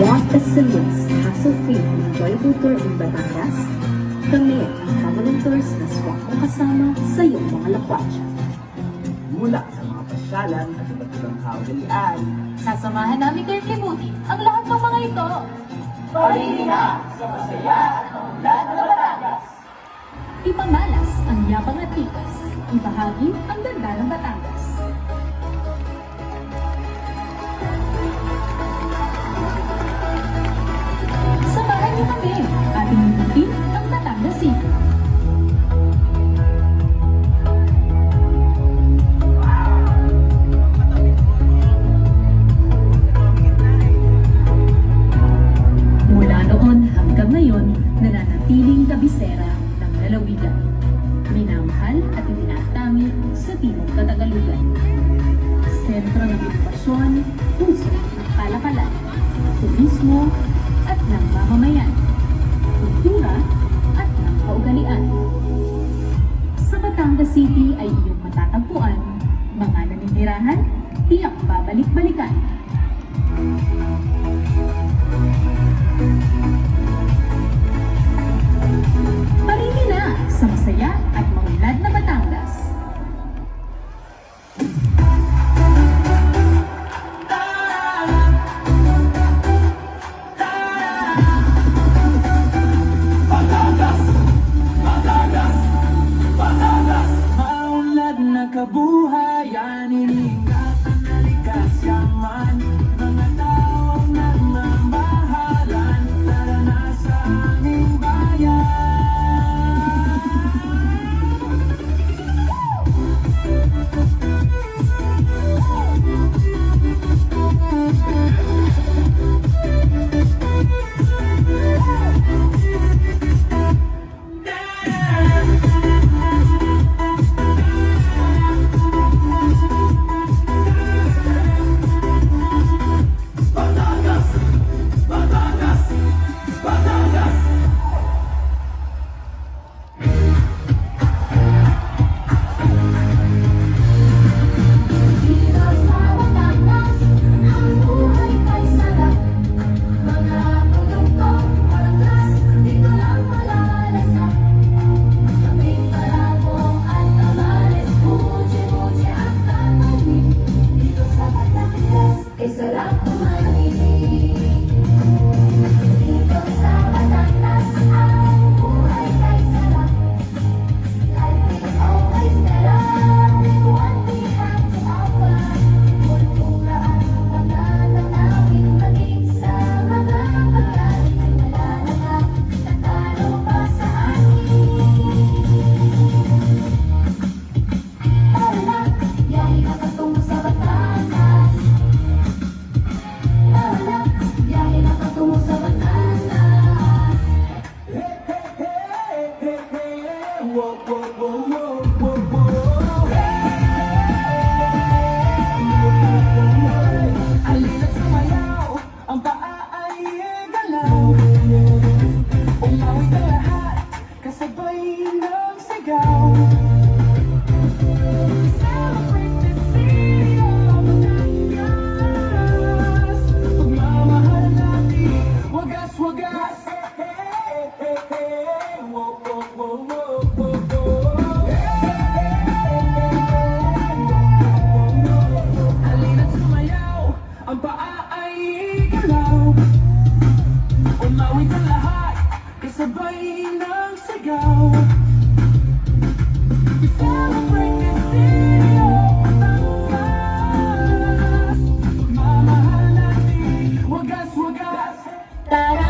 Want a seamless, hassle-free, enjoyable tour in Batangas? Kami ang traveling tours na swak mo kasama sa iyong mga lakwatsa. Mula sa mga pasyalan at iba't ibang kaugalian, Sasamahan namin kayo kibuti ang lahat ng mga ito. Palinga sa masaya at maunlad na Batangas. Ipamalas ang yabang at tikas. Ibahagi ang ganda ng Batangas. Samahan niyo kami. Ating ikutin ang Batangas City. Mula noon hanggang ngayon, nananatiling kabisera ng lalawigan. Minamahal at itinatangi sa timog Katagalugan. Sentro ng edukasyon, puso ng kalakalan, turismo at ng mamamayan, kultura at ng kaugalian. Sa Batangas City ay iyong matatagpuan, mga naninirahan, tiyak babalik-balikan. Parini na sa masaya at maunlad na Batangas. Maunlad na kabuhayan, iningatan na likas yaman. Mga taong nagmamahalan, tara na sa aming bayan. Dito sa Batangas, ang buhay kay sarap. Mga produktong walang dito lang malalasan. Kaming malabo at tamales, buji-buji at tanawin. Dito sa Batangas, kay sarap kumain. Dito sa Batangas, ang buhay kay sarap. Life is always better with what we have to offer. Kultura at mga tanawin, maging sa mga pagkain ay malalagak, tatalo pa sa akin. Tara na, biyahe na patungo sa Batangas. Tara na, biyahe na patungo sa Batangas. Hey, hey, hey, hey, hey, whoa, whoa, whoa, whoa, whoa, whoa. Halina sumayaw, ang paa ay galaw. Umawit ang lahat, kasabay ng sigaw. Celebrate the city of Batangas. Pagmamahal natin, wagas-wagas. Hey, hey, hey, whoa, whoa, whoa, whoa, whoa, whoa. Halina't sumayaw, ang paa ay galaw. Umawit ang lahat, kasabay ng sigaw. We celebrate the city of Batangas. Pagmamahal natin, wagas-wagas. Tara